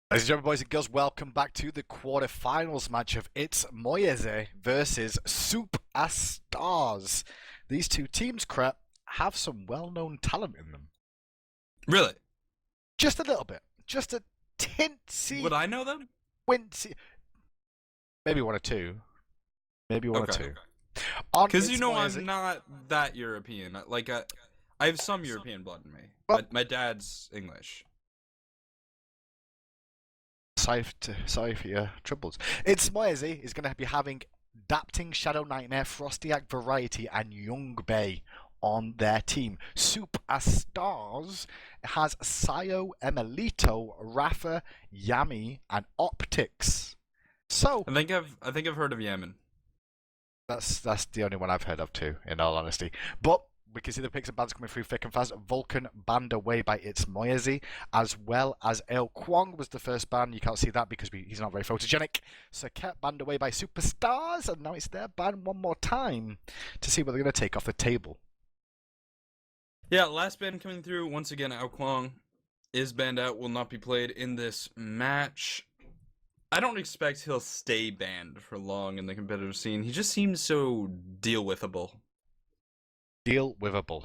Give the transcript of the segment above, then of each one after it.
Ladies and gentlemen, boys and girls, welcome back to the quarterfinals match of It's Moyeze versus Superstars. These two teams, crap, have some well-known talent in them. Really? Just a little bit. Just a tinsy, Would I know them? wincy. Maybe one or two. Maybe one or two. Because I'm not that European. I have some European blood in me. Well, my dad's English. Sorry for your troubles. It's Moyeze is going to be having Dapting, Shadow Nightmare, Frostiak Variety, and Young Bay on their team. Superstars has Sayo, Emilito, Rafa, Yami, and Optics. So I think I've heard of Yemen. that's the only one I've heard of too, in all honesty. But we can see the picks and bans coming through thick and fast. Vulcan banned away by It's Moyeze, as well as El Kwong was the first ban. You can't see that because he's not very photogenic. Saket banned away by Superstars, and now it's their ban one more time to see what they're going to take off the table. Yeah, last ban coming through. Once again, Ao Kwong is banned out, will not be played in this match. I don't expect he'll stay banned for long in the competitive scene. He just seems so deal-withable. Deal-withable.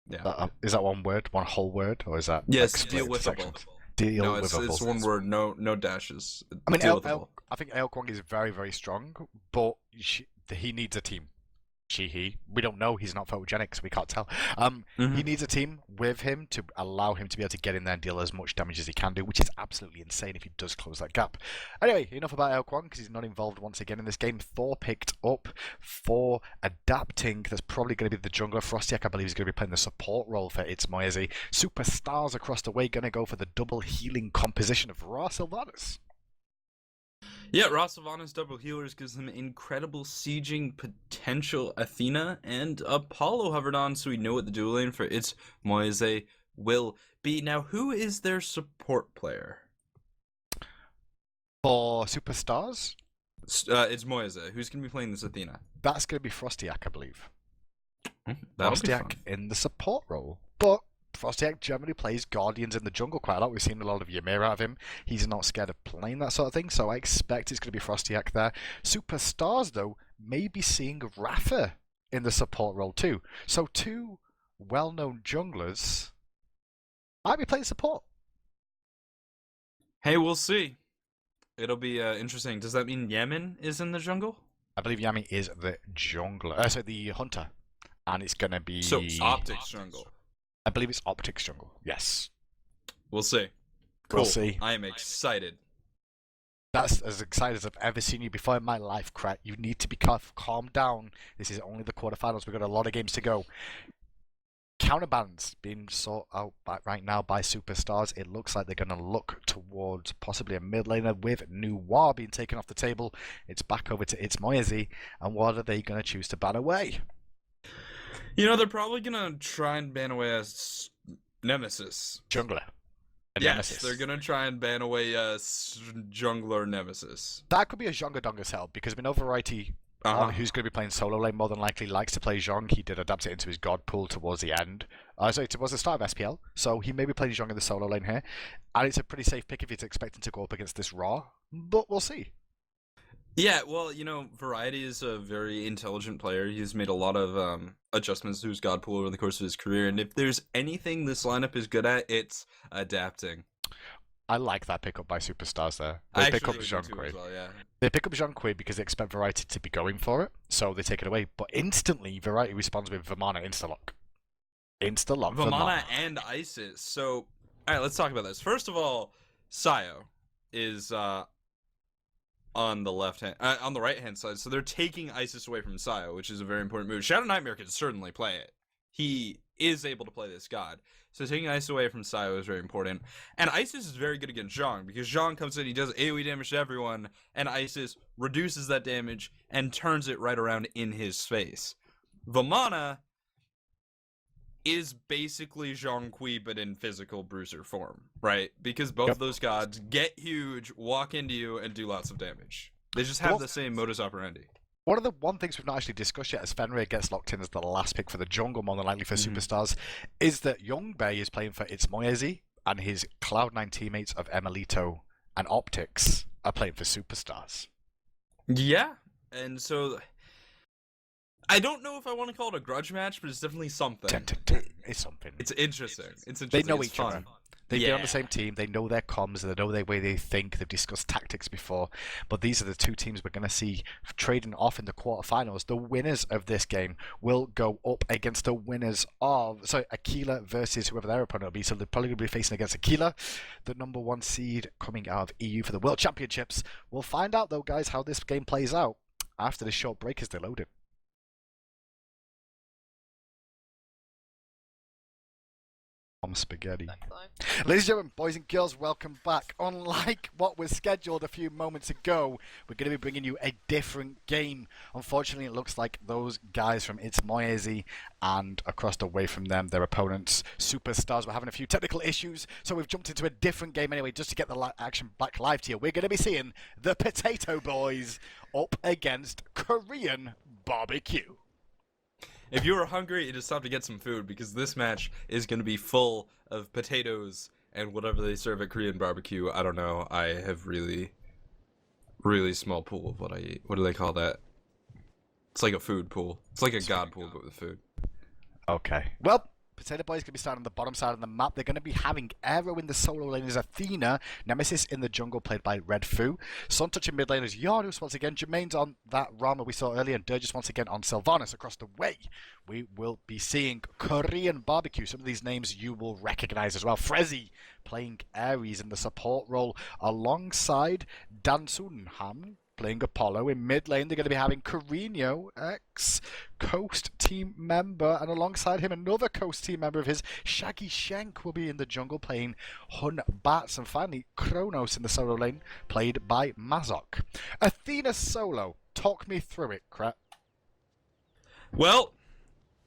Yeah. Is that one word? One whole word? Or is that yes, deal-withable. No, it's one word, no dashes. I mean, I think El Kwong is very, very strong, but he needs a team. He. We don't know. He's not photogenic, so we can't tell. He needs a team with him to allow him to be able to get in there and deal as much damage as he can do, which is absolutely insane if he does close that gap. Anyway, enough about El Kwong because he's not involved once again in this game. Thor picked up for Adapting. That's probably going to be the jungler. Frostiak, I believe, is going to be playing the support role for It's Moyeze. Superstars across the way going to go for the double healing composition of Ra Sylvanas. Yeah, Ra Sylvanas double healers gives him incredible sieging potential. Athena and Apollo hovered on, so we know what the dual lane for It's Moyeze will be. Now, who is their support player? For Superstars? It's Moyeze. Who's going to be playing this Athena? That's going to be Frostiak, I believe. Frostiak in the support role. But Frostiak generally plays Guardians in the jungle quite a lot. We've seen a lot of Ymir out of him. He's not scared of playing that sort of thing, so I expect it's going to be Frostiak there. Superstars, though, may be seeing Rafa in the support role too. So two well-known junglers might be playing support. Hey, we'll see. It'll be interesting. Does that mean Yemen is in the jungle? I believe Yami is the jungler. So the hunter. And it's going to be... So, Optics jungle. I believe it's Optics jungle. Yes. We'll see. Cool. We'll see. I am excited. That's as excited as I've ever seen you before in my life, Crack. You need to be calm down. This is only the quarterfinals. We've got a lot of games to go. Counterbans being sought out right now by Superstars. It looks like they're going to look towards possibly a mid laner with Noir being taken off the table. It's back over to It's Moyeze. And what are they going to choose to ban away? You know, they're probably going to try and ban away a Nemesis. Jungler. Yes, they're going to try and ban away a jungler Nemesis. That could be a Zhonga Donga help because we know Variety, who's going to be playing solo lane, more than likely likes to play Zhong. He did adapt it into his god pool towards the end. Sorry, towards the start of SPL. So he may be playing Zhong in the solo lane here. And it's a pretty safe pick if he's expecting to go up against this Raw. But we'll see. Yeah, well, you know, Variety is a very intelligent player. He's made a lot of adjustments to his god pool over the course of his career, and if there's anything this lineup is good at, it's adapting. I like that pickup by Superstars there. They pick up Zhong Kui. Well, yeah. They pick up Zhong Kui because they expect Variety to be going for it, so they take it away. But instantly, Variety responds with Vamana Instalock. Instalock Vamana and Isis. So, alright, let's talk about this. First of all, Sayo is on the on the right hand side, so they're taking Isis away from Sayo, which is a very important move. Shadow Nightmare can certainly play it. He is able to play this god, so taking Isis away from Sayo is very important. And Isis is very good against Zhong because Zhong comes in, he does AoE damage to everyone, and Isis reduces that damage and turns it right around in his face. Vamana is basically Zhong Kui, but in physical bruiser form, right? Because both of those gods get huge, walk into you, and do lots of damage. They just have the same modus operandi. One of the things we've not actually discussed yet, as Fenrir gets locked in as the last pick for the jungle, more than likely for Superstars, is that Young Bay is playing for It's Moyeze, and his Cloud9 teammates of Emilito and Optics are playing for superstars. Yeah, and so I don't know if I want to call it a grudge match, but it's definitely something. It's something. It's interesting. It's interesting. They know it's each fun. other. They've been on the same team. They know their comms. They know the way they think. They've discussed tactics before. But these are the two teams we're going to see trading off in the quarterfinals. The winners of this game will go up against the winners of Aquila versus whoever their opponent will be. So they're probably going to be facing against Aquila, the number 1 seed coming out of EU for the World Championships. We'll find out though, guys, how this game plays out after this short break as they load it. Spaghetti. Ladies and gentlemen, boys and girls, welcome back. Unlike what was scheduled a few moments ago, we're going to be bringing you a different game. Unfortunately, it looks like those guys from It's Moyezi and across the way from them, their opponents, Superstars, were having a few technical issues, so we've jumped into a different game anyway, just to get the action back live to you. We're going to be seeing the Potato Boys up against Korean BBQ. If you are hungry, it is time to get some food because this match is going to be full of potatoes and whatever they serve at Korean barbecue. I don't know. I have really small pool of what I eat. What do they call that? It's like a food pool. It's like a god pool, but with food. Okay. Well, Potato Boys going to be starting on the bottom side of the map. They're going to be having Aero in the solo lane as Athena, Nemesis in the jungle played by Red Fu, Suntouch in mid lane as Yarus once again, Jermaine's on that Rama we saw earlier, and Durgis once again on Sylvanas. Across the way, we will be seeing Korean barbecue. Some of these names you will recognize as well. Frezzy playing Ares in the support role alongside Dansunham playing Apollo. In mid lane, they're going to be having Carino, ex-Coast team member, and alongside him, another Coast team member of his, Shaggy Shank, will be in the jungle playing Hun Bats. And finally, Kronos in the solo lane, played by Mazok. Athena solo. Talk me through it, Krat. Well,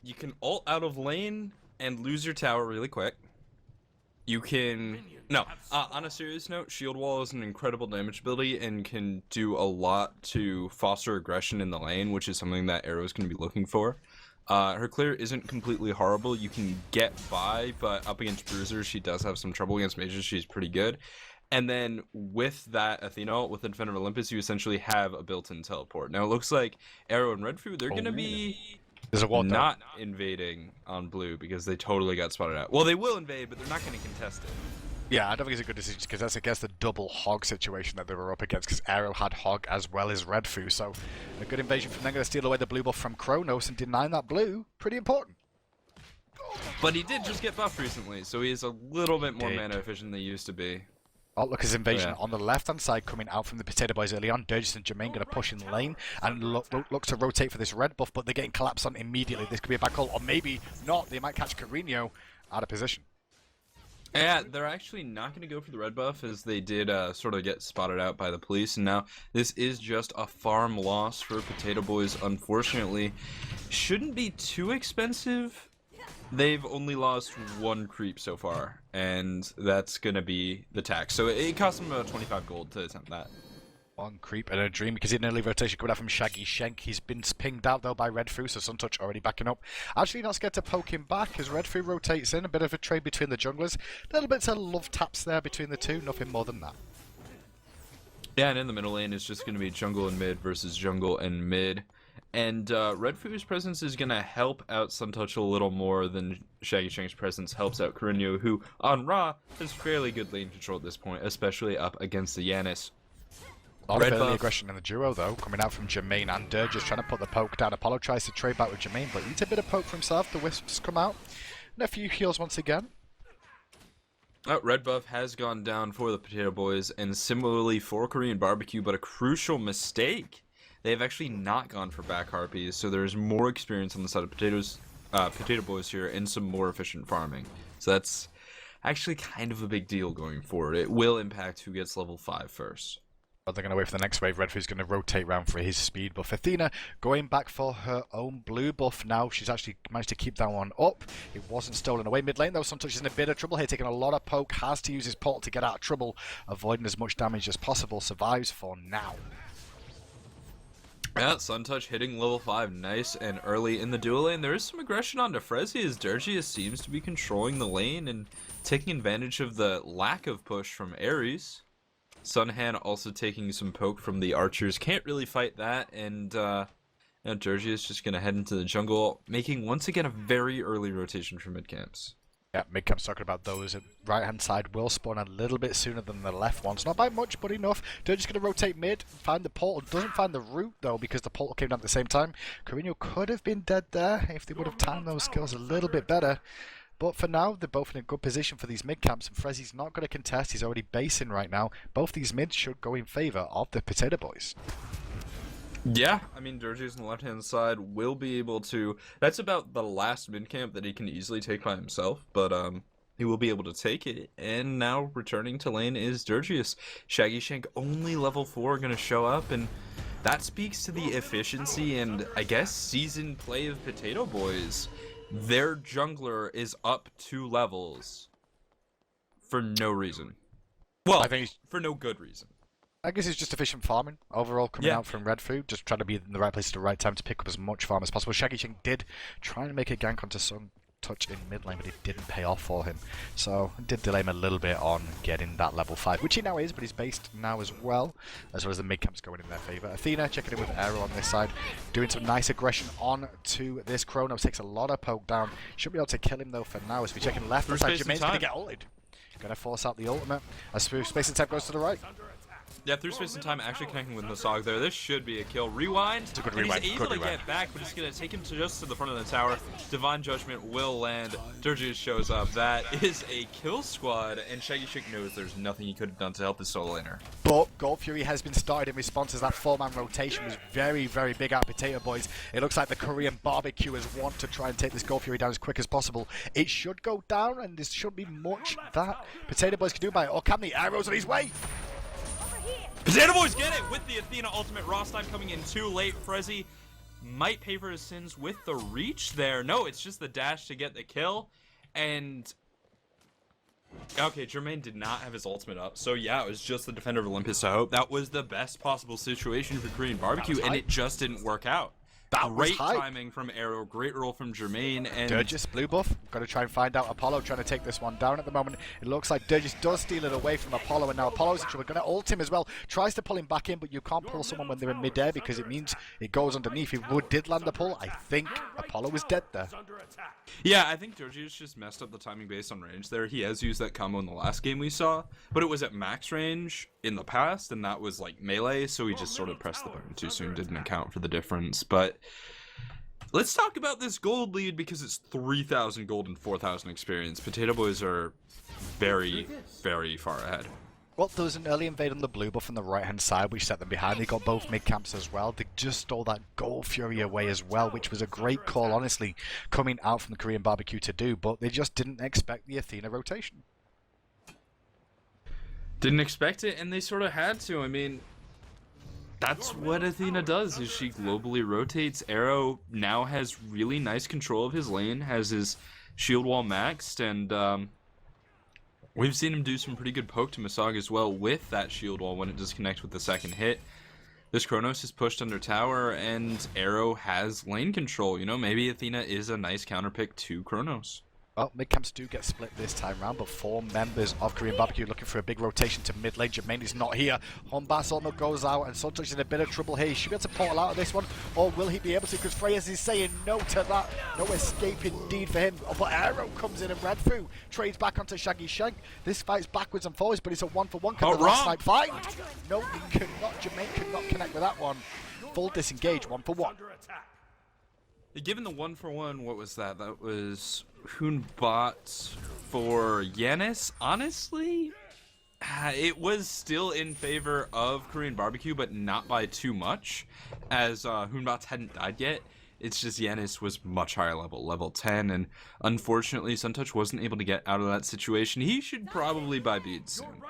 you can ult out of lane and lose your tower really quick. You can... No, on a serious note, Shield Wall is an incredible damage ability and can do a lot to foster aggression in the lane, which is something that Arrow is going to be looking for. Her clear isn't completely horrible. You can get by, but up against Bruisers, she does have some trouble. Against Mages, she's pretty good. And then with that Athena, with Defender of Olympus, you essentially have a built-in teleport. Now, it looks like Arrow and Red Fu, they're going to be... There's a wall not invading on blue because they totally got spotted out. Well, they will invade, but they're not going to contest it. Yeah, I don't think it's a good decision because that's against the double hog situation that they were up against because Arrow had hog as well as Red Fu. So a good invasion from them, going to steal away the blue buff from Kronos and denying that blue. Pretty important. But he did just get buffed recently, so he is a little bit more mana efficient than he used to be. Oh, look, his invasion on the left-hand side coming out from the Potato Boys early on. Durgis and Jermaine going to push in lane and look to rotate for this red buff, but they're getting collapsed on immediately. This could be a back call, or maybe not. They might catch Carino out of position. Yeah, they're actually not going to go for the red buff as they did sort of get spotted out by the police. And now this is just a farm loss for Potato Boys, unfortunately. Shouldn't be too expensive. They've only lost one creep so far, and that's going to be the tax. So it cost them about 25 gold to attempt that. One creep and a dream because he had an early rotation coming out from Shaggy Shank. He's been pinged out though by Red Fu, so Suntouch already backing up. Actually not scared to poke him back as Red Fu rotates in. A bit of a trade between the junglers. Little bits of love taps there between the two, nothing more than that. Yeah, and in the middle lane it's just going to be jungle and mid versus jungle and mid. And Red Fu's presence is going to help out Suntouch a little more than Shaggy Shank's presence helps out Carino, who on Ra has fairly good lane control at this point, especially up against the Yanis. A lot of early aggression in the duo though, coming out from Jermaine and Durgis trying to put the poke down. Apollo tries to trade back with Jermaine, but needs a bit of poke for himself. The wisps come out. And a few heals once again. Red buff has gone down for the Potato Boys, and similarly for Korean Barbecue, but a crucial mistake. They have actually not gone for back harpies, so there's more experience on the side of Potato Boys here and some more efficient farming. So that's actually kind of a big deal going forward. It will impact who gets level 5 first. They're going to wait for the next wave. Red Fu's going to rotate round for his speed buff. Athena going back for her own blue buff now. She's actually managed to keep that one up. It wasn't stolen away mid lane though. Suntouch is in a bit of trouble here, taking a lot of poke. Has to use his portal to get out of trouble, avoiding as much damage as possible. Survives for now. Yeah, Suntouch hitting level 5 nice and early in the dual lane. There is some aggression on Frezzy as Durgis seems to be controlling the lane and taking advantage of the lack of push from Ares. Sunhan also taking some poke from the archers. Can't really fight that, and Georgie is just going to head into the jungle, making once again a very early rotation for mid camps. Yeah, mid camp's talking about those. Right hand side will spawn a little bit sooner than the left ones. Not by much, but enough. They're just going to rotate mid, find the portal. Doesn't find the root though, because the portal came down at the same time. Carino could have been dead there if they would have timed those skills a little bit better. But for now, they're both in a good position for these mid camps, and Frezzy's not going to contest. He's already basing right now. Both these mids should go in favor of the Potato Boys. Yeah, I mean, Georgie's on the left-hand side will be able to... That's about the last mid-camp that he can easily take by himself, but he will be able to take it. And now returning to lane is Georgius. Shaggy Shank, only level 4, going to show up, and that speaks to the efficiency and, I guess, seasoned play of Potato Boys. Their jungler is up 2 levels for no reason. Well, I think for no good reason. I guess it's just efficient farming overall coming out from Red Food, just trying to be in the right place at the right time to pick up as much farm as possible. Shaggy Shank did try and make a gank onto Sun Touch in mid lane, but it didn't pay off for him. So it did delay him a little bit on getting that level 5, which he now is, but he's based now as well as the mid camps going in their favour. Athena checking in with Aero on this side, doing some nice aggression on to this Chronos. Takes a lot of poke down. Should be able to kill him though for now. As we check in left side, Jermaine's going to get ulted. Going to force out the ultimate as Space and Tap goes to the right. Yeah, through space and time, actually connecting with Masog there. This should be a kill. Rewind. It's a good and rewind. He's able to get back, but it's going to take him to just to the front of the tower. Divine Judgment will land. Dirges shows up. That is a kill squad, and Shaggy Shank knows there's nothing he could have done to help the solo laner. But Gold Fury has been started in response as that 4-man rotation was very, very big out Potato Boys. It looks like the Korean BBQ has want to try and take this Gold Fury down as quick as possible. It should go down, and there should be much that Potato Boys can do by it. Or can the arrows on his way? Potato Boys get it with the Athena ultimate. Rostime coming in too late. Frezzy might pay for his sins with the reach there. No, it's just the dash to get the kill. And okay, Jermaine did not have his ultimate up. So yeah, it was just the Defender of Olympus. I hope that was the best possible situation for Korean BBQ, and it just didn't work out. Great timing from Arrow, great roll from Jermaine, and Dirges, blue buff. Got to try and find out. Apollo trying to take this one down at the moment. It looks like Dirges does steal it away from Apollo, and now Apollo's in trouble. Going to ult him as well. Tries to pull him back in, but you can't pull someone when they're in midair because it means it goes underneath. If Wood did land the pull, I think Apollo was dead there. Yeah, I think Georgius just messed up the timing based on range there. He has used that combo in the last game we saw, but it was at max range in the past, and that was like melee, so he just sort of pressed the button too soon, didn't account for the difference. But let's talk about this gold lead because it's 3,000 gold and 4,000 experience. Potato Boys are very, very far ahead. Well, there was an early invade on the blue buff on the right-hand side, which set them behind. They got both mid-camps as well. They just stole that Gold Fury away as well, which was a great call, honestly, coming out from the Korean BBQ to do, but they just didn't expect the Athena rotation. Didn't expect it, and they sort of had to. I mean, that's what Athena does, is she globally rotates. Arrow now has really nice control of his lane, has his shield wall maxed, and we've seen him do some pretty good poke to Masog as well with that shield wall when it does connect with the second hit. This Chronos is pushed under tower, and Arrow has lane control. You know, maybe Athena is a nice counterpick to Chronos. Well, mid-camps do get split this time round, but 4 members of Korean BBQ looking for a big rotation to mid lane. Jermaine is not here. Honbass almost goes out, and Suntouch is in a bit of trouble here. He should be able to portal out of this one, or will he be able to? Because Freyas is saying no to that. No escape indeed for him. Oh, but Arrow comes in and Redfu trades back onto Shaggy Shank. This fight's backwards and forwards, but it's a 1-for-1. Can the last snipe find? No, he cannot. Jermaine cannot connect with that one. Full disengage, 1-for-1. Given the 1-for-1, what was that? That was Hoonbot for Yanis. Honestly, it was still in favor of Korean BBQ, but not by too much, as Hoonbots hadn't died yet. It's just Yanis was much higher level 10, and unfortunately Suntouch wasn't able to get out of that situation. He should probably buy beads soon.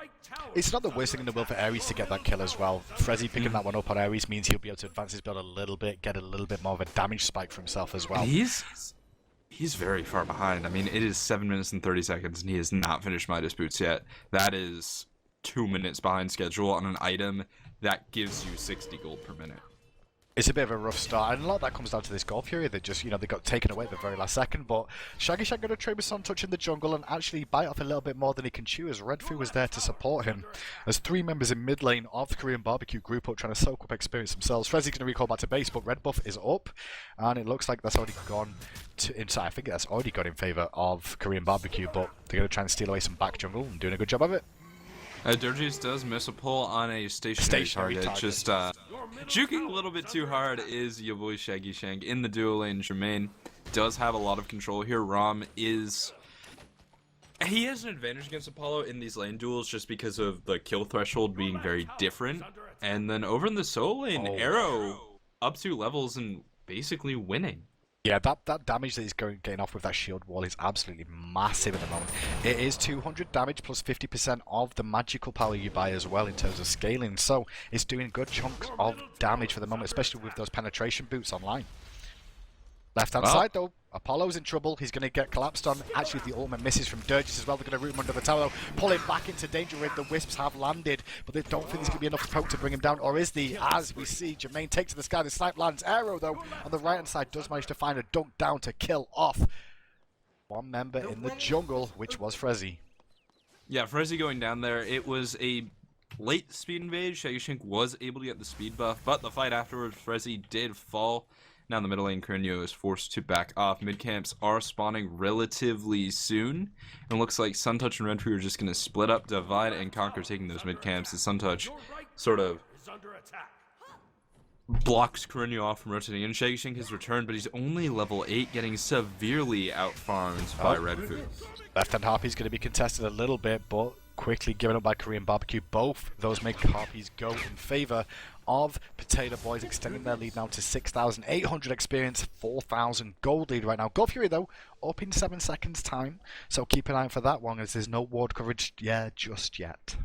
It's not the worst thing in the world for Ares to get that kill as well. Frezzy picking that one up on Ares means he'll be able to advance his build a little bit, get a little bit more of a damage spike for himself as well. And he's very far behind. I mean, it is 7 minutes and 30 seconds, and he has not finished Midas Boots yet. That is 2 minutes behind schedule on an item that gives you 60 gold per minute. It's a bit of a rough start, and a lot of that comes down to this goal period. They just, they got taken away at the very last second. But Shaggy Shag got a trade with Suntouch in the jungle and actually bite off a little bit more than he can chew, as Redfu was there to support him. There's 3 members in mid lane of the Korean BBQ group up trying to soak up experience themselves. Frezzy's going to recall back to base, but red buff is up, and it looks like that's already gone to inside. I think that's already gone in favour of Korean BBQ, but they're going to try and steal away some back jungle and doing a good job of it. Durgis does miss a pull on a stationary target. Just juking a little bit too hard is your boy Shaggy Shank in the duo lane. Jermaine does have a lot of control here. He has an advantage against Apollo in these lane duels just because of the kill threshold being very different. And then over in the solo lane, Arrow up 2 levels and basically winning. Yeah, that damage that he's getting off with that shield wall is absolutely massive at the moment. It is 200 damage plus 50% of the magical power you buy as well in terms of scaling. So it's doing good chunks of damage for the moment, especially with those penetration boots online. Left-hand side, though, Apollo's in trouble. He's going to get collapsed on. Actually, the ultimate misses from Durgis as well. They're going to root him under the tower, though. Pull him back into danger with the Wisps have landed, but they don't think there's going to be enough poke to bring him down. Or is the, as we see, Jermaine takes to the sky. The snipe lands. Arrow, though, on the right-hand side does manage to find a dunk down to kill off one member in the jungle, which was Frezzy. Yeah, Frezzy going down there. It was a late speed invade. Shaggy Shank was able to get the speed buff, but the fight afterwards, Frezzy did fall. Now in the middle lane, Corinho is forced to back off. Mid camps are spawning relatively soon. And looks like Suntouch and Redfu are just going to split up, divide, and conquer taking those mid camps. As Suntouch sort of blocks Corinho off from rotating in. Shaggy Shank has returned, but he's only level 8, getting severely out-farmed by Redfu. Left-hand Harpy's going to be contested a little bit, but quickly given up by Korean BBQ. Both those mid Harpies go in favour of Potato Boys, extending their lead now to 6,800 experience, 4,000 gold lead right now. Gold Fury, though, up in 7 seconds time, so keep an eye out for that one, as there's no ward coverage just yet.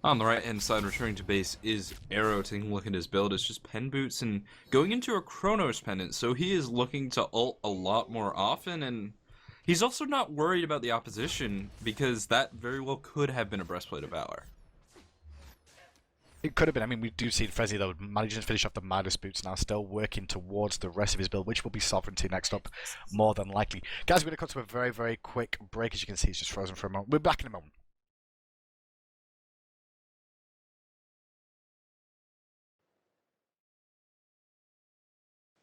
On the right-hand side, returning to base, is Arrow taking a look at his build. It's just pen boots and going into a Chronos pendant, so he is looking to ult a lot more often, and he's also not worried about the opposition, because that very well could have been a Breastplate of Valor. It could have been. I mean, we do see Frezzy, though, managing to finish off the Midas boots now, still working towards the rest of his build, which will be Sovereignty next up, more than likely. Guys, we're going to come to a very, very quick break. As you can see, it's just frozen for a moment. We're back in a moment.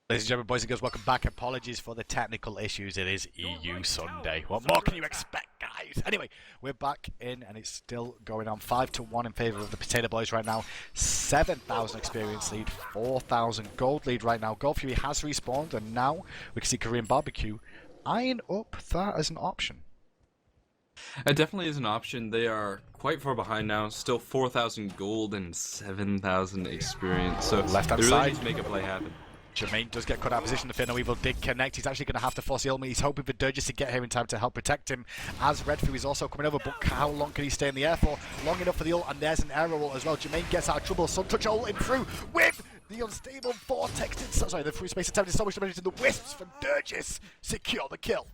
Ladies and gentlemen, boys and girls, welcome back. Apologies for the technical issues. It is EU Sunday. What more can you expect, guys? Anyway, we're back in, and it's still going on 5-1 in favour of the Potato Boys right now. 7,000 experience lead, 4,000 gold lead right now. Gold Fury has respawned, and now we can see Korean BBQ eyeing up that as an option. It definitely is an option. They are quite far behind now. Still 4,000 gold and 7,000 experience. So left-hand they really side need to make a play happen. Jermaine does get cut out of position. The Fear No Evil did connect. He's actually going to have to force the ultimate. He's hoping for Durgis to get here in time to help protect him, as Redfu is also coming over. But how long can he stay in the air for? Long enough for the ult, and there's an arrow ult as well. Jermaine gets out of trouble. Suntouch ulting through with the unstable vortex. Sorry, the free space attempt is so much damage to the Wisps from Durgis. Secure the kill.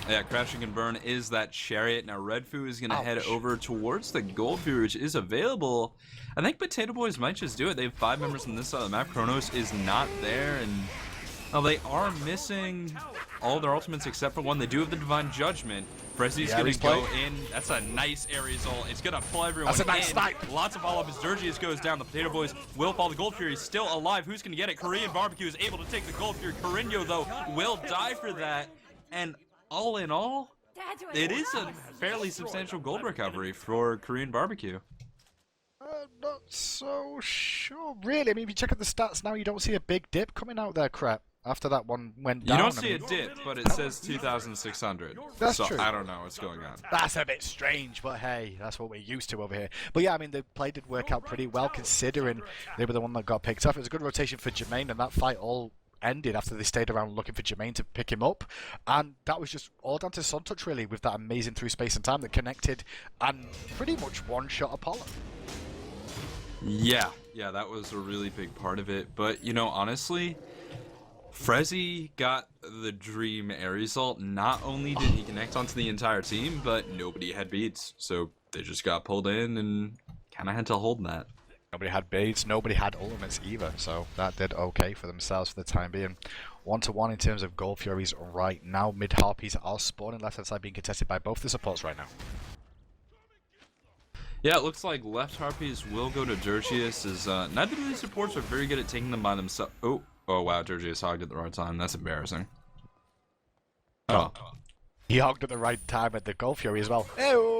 Yeah, Crashing and Burn is that chariot. Now Redfu is going to head over towards the Gold Fury, which is available. I think Potato Boys might just do it. They have 5 members on this side of the map. Chronos is not there, and well, they are missing all their ultimates except for one. They do have the Divine Judgment. Frezzy's going to go in. That's a nice Ares ult. It's going to pull everyone in. That's a nice snipe. Lots of follow-up as Durgis goes down. The Potato Boys will fall. The Gold Fury is still alive. Who's going to get it? Korean BBQ is able to take the Gold Fury. Corinho, though, will die for that. And all in all, it is a fairly substantial gold recovery for Korean BBQ. Not so sure, really. I mean, if you check out the stats now, you don't see a big dip coming out there, crap. After that one went down. You don't see a dip, but it says 2,600. That's so true. I don't know what's going on. That's a bit strange, but hey, that's what we're used to over here. But yeah, I mean, the play did work out pretty well considering they were the one that got picked up. It was a good rotation for Jermaine, and that fight all ended after they stayed around looking for Jermaine to pick him up, and that was just all down to Suntouch really, with that amazing through space and time that connected and pretty much one-shot Apollo. Yeah, that was a really big part of it. But you know, honestly, Frezzy got the dream Ares ult. Not only did he connect onto the entire team, but nobody had beats, so they just got pulled in and kind of had to hold that. Nobody had beads, nobody had ultimates either, so that did okay for themselves for the time being. 1-1 in terms of Gold Furies right now. Mid Harpies are spawning left hand side, being contested by both the supports right now. Yeah, it looks like left Harpies will go to Dirgius, as neither of these supports are very good at taking them by themselves. Oh wow, Dirgius hogged at the right time. That's embarrassing. Oh. He hogged at the right time at the Gold Fury as well. Ew.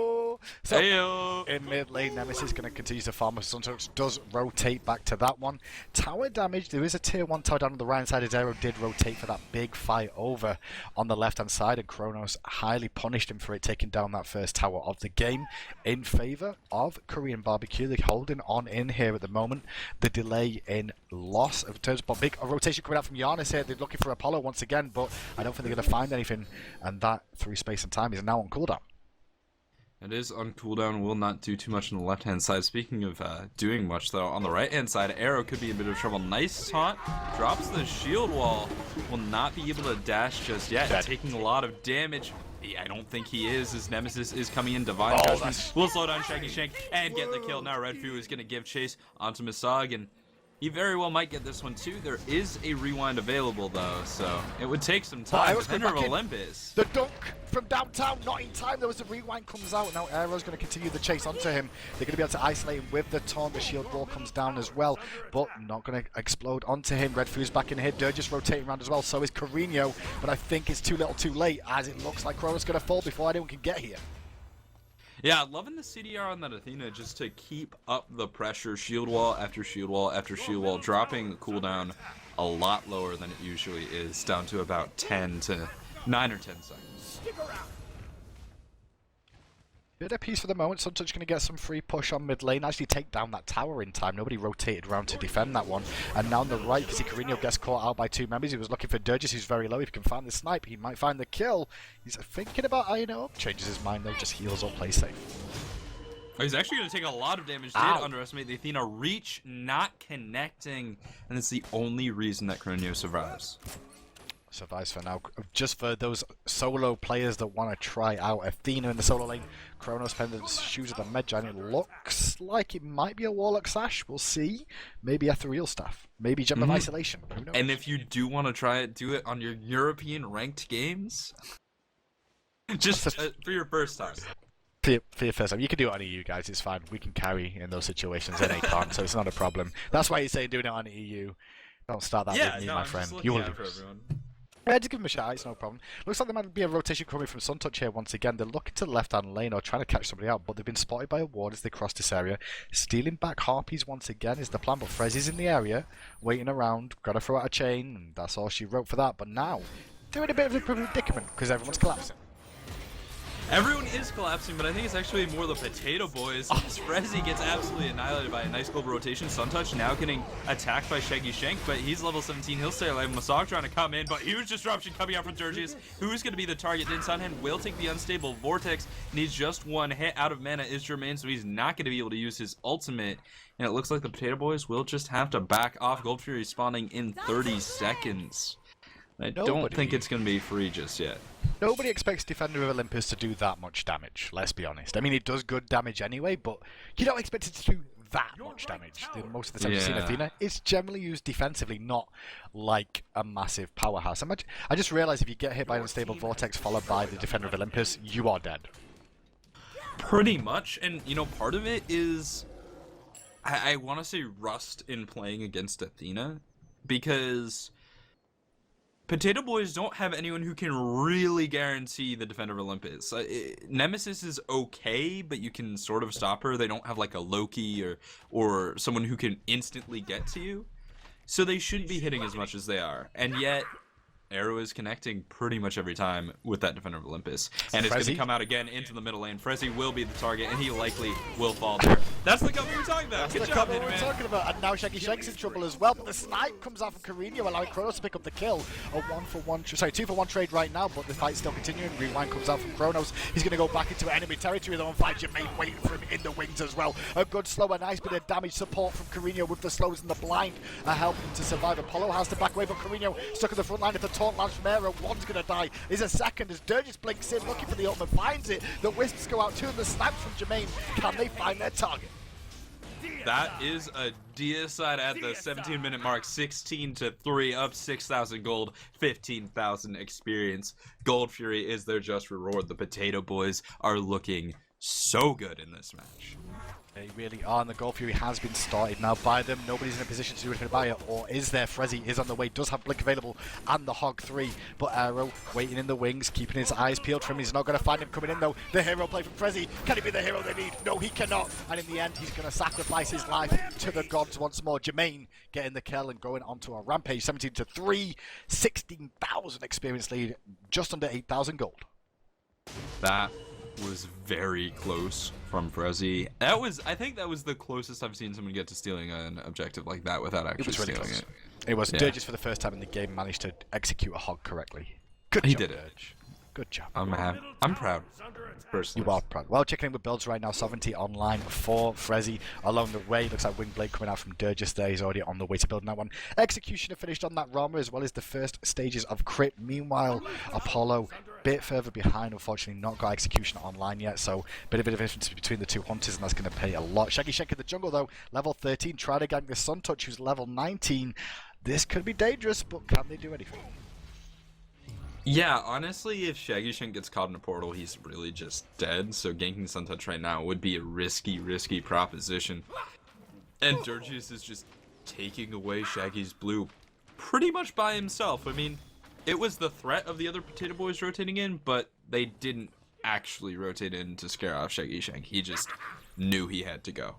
So, Heyo. in mid lane, Nemesis going to continue to farm. Suntox does rotate back to that one. Tower damage, there is a tier 1 tower down on the right hand side as Aero did rotate for that big fight over on the left hand side, and Kronos highly punished him for it, taking down that first tower of the game in favour of Korean BBQ. They're holding on in here at the moment. The delay in loss of turns, but big rotation coming out from Giannis here. They're looking for Apollo once again, but I don't think they're going to find anything, and that through space and time is now on cooldown. It is on cooldown, will not do too much on the left-hand side. Speaking of doing much, though, on the right-hand side, Arrow could be in a bit of trouble. Nice taunt, drops the shield wall, will not be able to dash just yet, taking a lot of damage. I don't think he is, as Nemesis is coming in. Divine Judgment will slow down Shaggy Shank and get the kill. Now Red Fu is going to give chase onto Misog, and he very well might get this one too. There is a rewind available though, so it would take some time. Defender of Olympus. The dunk from downtown, not in time. There was a rewind comes out. Now Aero's going to continue the chase onto him. They're going to be able to isolate him with the taunt. The shield wall comes down as well, but not going to explode onto him. Red Fu's back in here. Dirge rotating around as well. So is Carino, but I think it's too little too late, as it looks like Kronos going to fall before anyone can get here. Yeah, loving the CDR on that Athena just to keep up the pressure. Shield wall after shield wall after shield wall, dropping the cooldown a lot lower than it usually is, down to about 9 or 10 seconds. Bit of peace for the moment. Sunto's going to get some free push on mid lane. Actually take down that tower in time. Nobody rotated around to defend that one. And now on the right, because Carino gets caught out by 2 members. He was looking for Dirges, who's very low. If he can find the snipe, he might find the kill. He's thinking about iron up. Changes his mind though, just heals up, plays safe. He's actually going to take a lot of damage. Did underestimate the Athena reach, not connecting. And it's the only reason that Carino survives. Survives for now. Just for those solo players that want to try out Athena in the solo lane, Kronos Pendant's shoes of the Med Giant. It looks like it might be a Warlock Sash. We'll see. Maybe Ethereal Staff. Maybe Gem of Isolation. Who knows? And if you do want to try it, do it on your European ranked games. Just for your first time. For your first time. You can do it on EU, guys. It's fine. We can carry in those situations. NA can't, so it's not a problem. That's why you say doing it on EU. Don't start that with me, my friend. You will lose. Yeah, just give him a shot, it's no problem. Looks like there might be a rotation coming from Suntouch here once again. They're looking to the left-hand lane or trying to catch somebody out, but they've been spotted by a ward as they cross this area. Stealing back Harpies once again is the plan, but Frez is in the area, waiting around, gotta throw out a chain, and that's all she wrote for that. But now, they're in a bit of a predicament, because everyone's collapsing. Everyone is collapsing, but I think it's actually more the Potato Boys. As Frezzy gets absolutely annihilated by a nice global rotation. Suntouch now getting attacked by Shaggy Shank, but he's level 17. He'll stay alive. Masog trying to come in, but huge disruption coming out from Dirgius. Who's going to be the target? Din Sunhand will take the unstable Vortex. Needs just 1 hit. Out of mana is Jermaine, so he's not going to be able to use his ultimate. And it looks like the Potato Boys will just have to back off. Gold Fury spawning in 30 seconds. I don't think it's going to be free just yet. Nobody expects Defender of Olympus to do that much damage, let's be honest. I mean, it does good damage anyway, but you don't expect it to do that much damage. Most of the time you've seen Athena, it's generally used defensively, not like a massive powerhouse. I just realized if you get hit by an unstable Vortex followed by the Defender of Olympus, you are dead. Pretty much, and you know, part of it is, I want to say rust in playing against Athena, because Potato Boys don't have anyone who can really guarantee the Defender of Olympus. Nemesis is okay, but you can sort of stop her. They don't have like a Loki or someone who can instantly get to you. So they shouldn't be hitting as much as they are. And yet, Arrow is connecting pretty much every time with that Defender of Olympus. And it's going to come out again into the middle lane. Frezzy will be the target, and he likely will fall there. That's the cover we were talking about. That's the cover we were talking about. And now Shaggy Shank's in trouble as well. But the snipe comes out from Carino, allowing Kronos to pick up the kill. A 2-for-1 trade right now, but the fight's still continuing. Rewind comes out from Kronos. He's going to go back into enemy territory, though, and find Jermaine waiting for him in the wings as well. A good slow, a nice bit of damage support from Carino with the slows and the blind helping him to survive. Apollo has to back away, but Carino stuck at the front line. If the taunt lands from Arrow, one's going to die. Is a second as Dirges blinks in, looking for the ultimate, finds it. The wisps go out too, and the snipes from Jermaine. Can they find their target? That is a deicide at the 17-minute mark, 16-3, up 6,000 gold, 15,000 experience. Gold Fury is their just reward. The Potato Boys are looking so good in this match. They really are, and the Gold Fury has been started now by them. Nobody's in a position to do anything about it, or is there? Frezzy is on the way, does have Blink available, and the Hog 3, but Aero waiting in the wings, keeping his eyes peeled for him. He's not going to find him coming in though. The hero play from Frezzy. Can he be the hero they need? No, he cannot, and in the end, he's going to sacrifice his life to the gods once more. Jermaine getting the kill and going onto a rampage, 17-3, 16,000 experience lead, just under 8,000 gold. That was very close from Frezzy. I think that was the closest I've seen someone get to stealing an objective like that without actually stealing it. It was. Yeah. Dirge, for the first time in the game, managed to execute a hog correctly. Good job, did it. Dirge. Good job. I'm proud. Personally. You are proud. Well, checking in with builds right now. Sovereignty online for Frezzy. Along the way, looks like Wingblade coming out from Dirges there. He's already on the way to building that one. Executioner finished on that Rama, as well as the first stages of Crit. Meanwhile, Apollo bit further behind, unfortunately not got Executioner online yet, so bit of a difference between the two hunters, and that's going to pay a lot. Shaggy Shank in the jungle though, level 13, trying to gank the Sun Touch, who's level 19. This could be dangerous, but can they do anything? Yeah, honestly, if Shaggy Shank gets caught in a portal, he's really just dead, so ganking Sun Touch right now would be a risky proposition. And Dirges is just taking away Shaggy's blue pretty much by himself. I mean, it was the threat of the other Potato Boys rotating in, but they didn't actually rotate in to scare off Shaggy Shank. He just knew he had to go.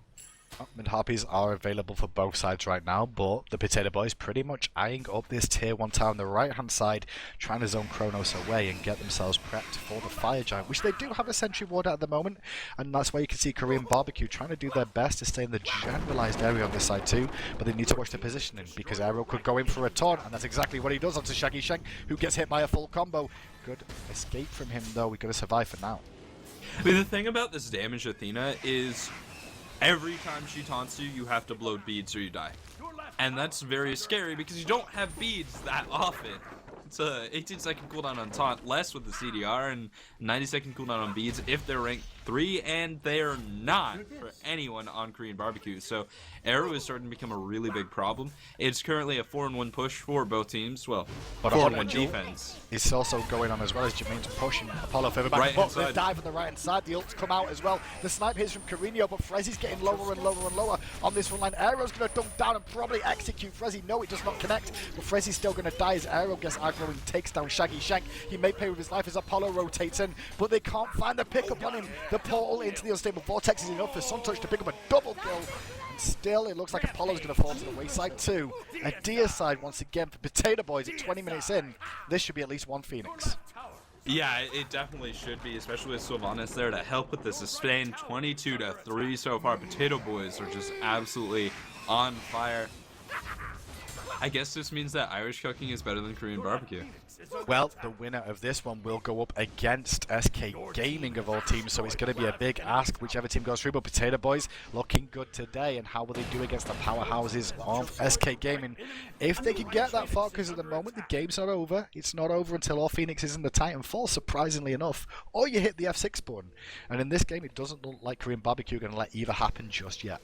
Mid Harpies are available for both sides right now, but the Potato Boys pretty much eyeing up this tier 1 tower on the right hand side, trying to zone Kronos away and get themselves prepped for the Fire Giant, which they do have a sentry ward at the moment, and that's why you can see Korean BBQ trying to do their best to stay in the generalized area on this side too, but they need to watch their positioning because Aero could go in for a taunt, and that's exactly what he does onto Shaggy Shank, who gets hit by a full combo. Good escape from him though. We've got to survive for now. I mean, the thing about this damaged Athena is every time she taunts you, you have to blow beads or you die. And that's very scary because you don't have beads that often. It's a 18-second cooldown on taunt, less with the CDR, and 90-second cooldown on beads if they're ranked 3, and they're not for anyone on Korean BBQ. So Aero is starting to become a really big problem. It's currently a 4-1 push for both teams. Well, 4-1 defense. It's also going on as well as Jermaine's pushing Apollo further back. But the dive on the right hand side, the ults come out as well. The snipe hits from Carino, but Frezzy's getting lower and lower and lower on this front line. Aero's going to dunk down and probably execute Frezzy. No, it does not connect, but Frezzy's still going to die as Aero gets aggro and takes down Shaggy Shank. He may pay with his life as Apollo rotates in, but they can't find the pickup on him. The portal into the unstable vortex is enough for Sun Touch to pick up a double kill. And still, it looks like Apollo's going to fall to the wayside too. A deicide once again for Potato Boys at 20 minutes in. This should be at least one Phoenix. Yeah, it definitely should be, especially with Sylvanas there to help with the sustain. 22-3 so far. Potato Boys are just absolutely on fire. I guess this means that Irish cooking is better than Korean BBQ. Well, the winner of this one will go up against SK Gaming of all teams, so it's going to be a big ask whichever team goes through. But Potato Boys looking good today, and how will they do against the powerhouses of SK Gaming? If they can get that far, because at the moment the game's not over. It's not over until all Phoenixes in the Titanfall, surprisingly enough, or you hit the F6 button. And in this game, it doesn't look like Korean BBQ are going to let either happen just yet.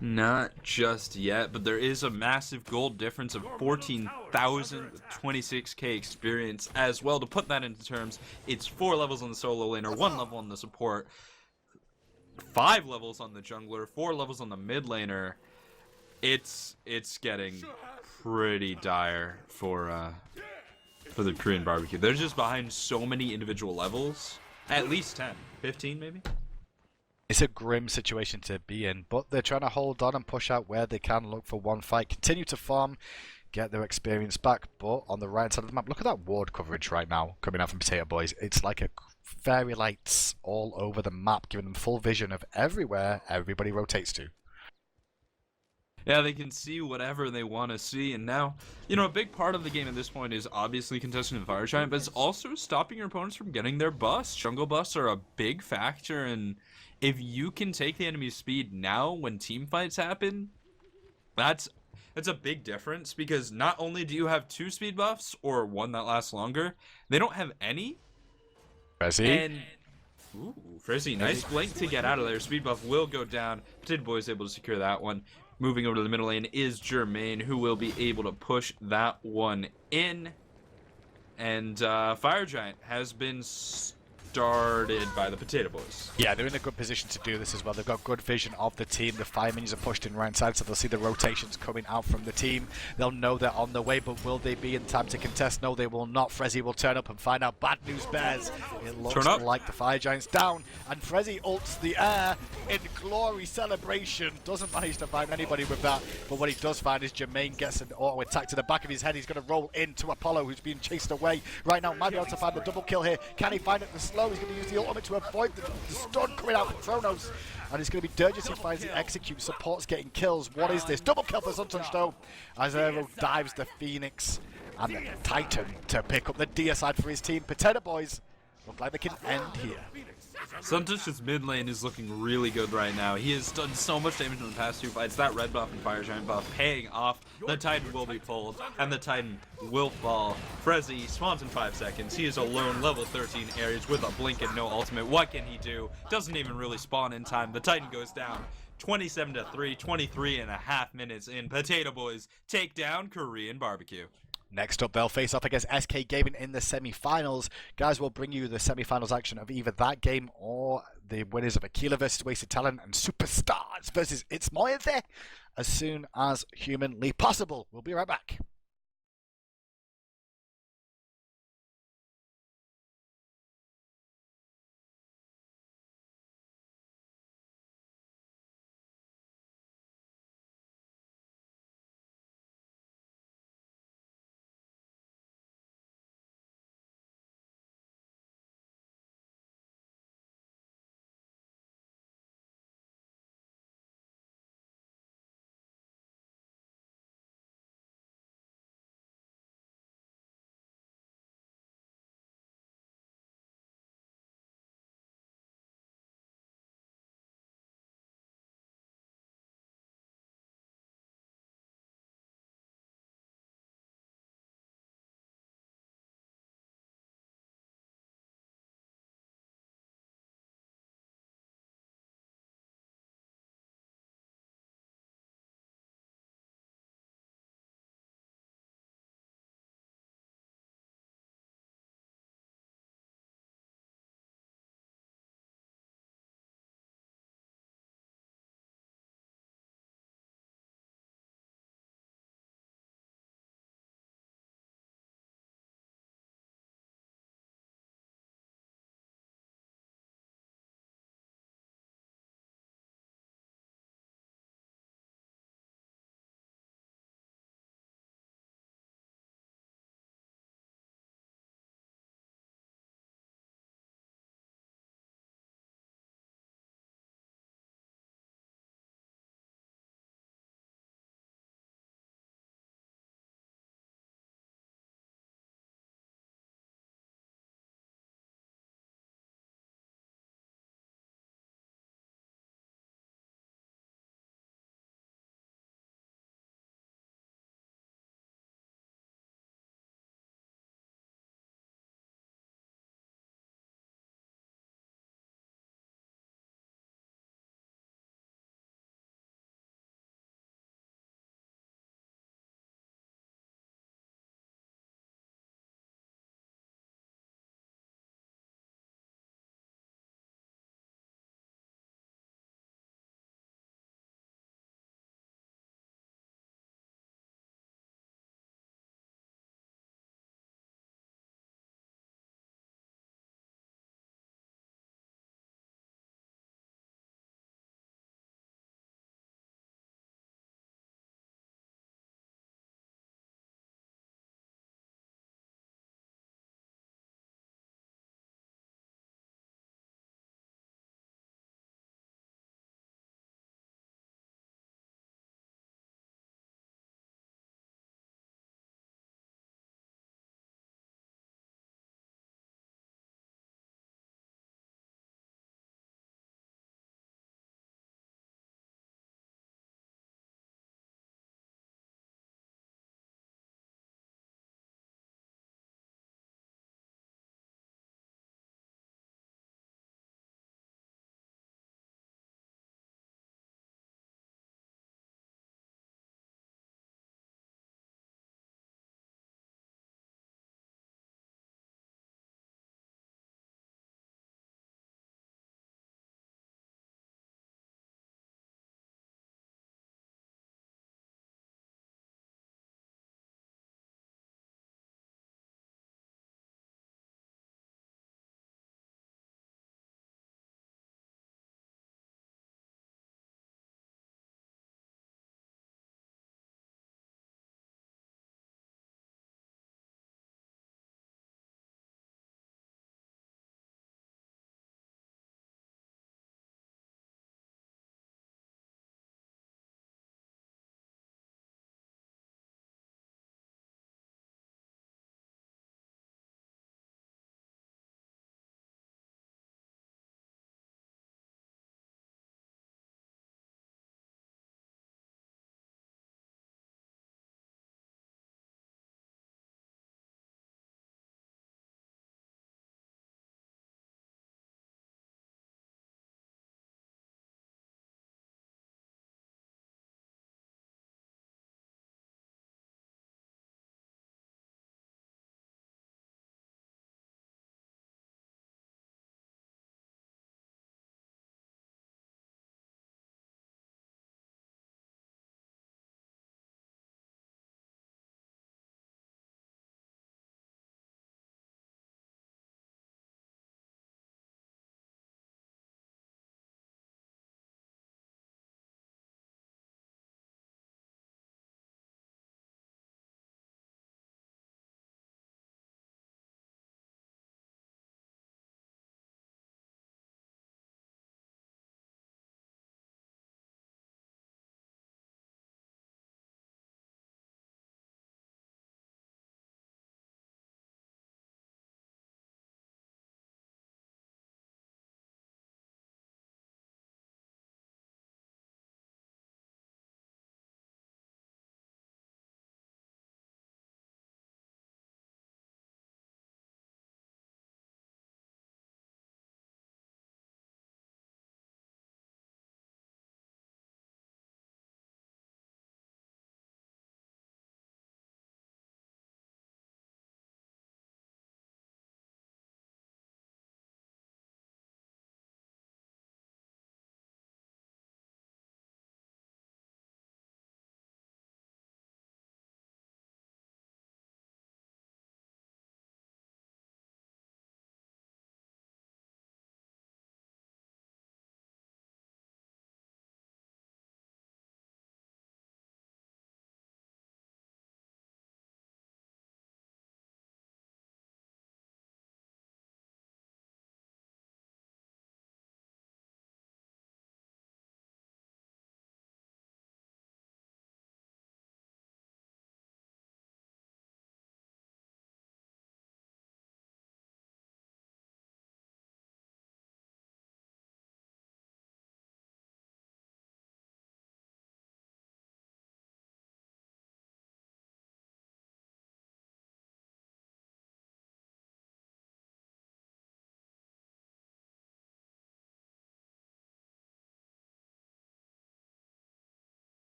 Not just yet, but there is a massive gold difference of 14,000 with 26k experience as well. To put that into terms, it's 4 levels on the solo laner, 1 level on the support, 5 levels on the jungler, 4 levels on the mid laner. It's getting pretty dire for the Korean BBQ. They're just behind so many individual levels, at least 10, 15 maybe. It's a grim situation to be in, but they're trying to hold on and push out where they can, look for one fight, continue to farm, get their experience back. But on the right side of the map, look at that ward coverage right now coming out from Potato Boys. It's like a fairy lights all over the map, giving them full vision of everywhere everybody rotates to. Yeah, they can see whatever they want to see, and now, you know, a big part of the game at this point is obviously contesting the Fire Giant, but it's also stopping your opponents from getting their buffs. Jungle buffs are a big factor, and if you can take the enemy's speed now when team fights happen, that's a big difference, because not only do you have 2 speed buffs, or 1 that lasts longer, they don't have any. Frezzy? And Ooh, Frizzy, nice blink to get out of there. Speed buff will go down. Potato Boy is able to secure that one. Moving over to the middle lane is Jermaine, who will be able to push that one in. And Fire Giant has been started by the Potato Boys. Yeah, they're in a good position to do this as well. They've got good vision of the team. The fire minions are pushed in right side, so they'll see the rotations coming out from the team. They'll know they're on the way, but will they be in time to contest? No, they will not. Frezzy will turn up and find out. Bad news bears. It looks like the Fire Giant's down, and Frezzy ults the air in glory celebration. Doesn't manage to find anybody with that, but what he does find is Jermaine gets an auto attack to the back of his head. He's going to roll into Apollo, who's being chased away right now. Might be able to find the double kill here. Can he find it the slow? He's going to use the ultimate to avoid the stun coming out from Chronos. And it's going to be Durgis who finds the execute. Support's getting kills. What is this? Double kill for Suntouched though. As Aero dives the Phoenix and the Titan to pick up the DS side for his team. Potato Boys look like they can end here. Suntouched's mid lane is looking really good right now. He has done so much damage in the past 2 fights. That red buff and Fire Giant buff paying off. The Titan will be pulled, and the Titan will fall. Frezzy spawns in 5 seconds. He is alone, level 13 Ares with a blink and no ultimate. What can he do? Doesn't even really spawn in time. The Titan goes down. 27-3, 23.5 minutes in. Potato Boys take down Korean BBQ. Next up, they'll face off against SK Gaming in the semi-finals. Guys, we'll bring you the semi-finals action of either that game or the winners of Aquila versus Wasted Talent and Superstars versus It's Moyethe as soon as humanly possible. We'll be right back.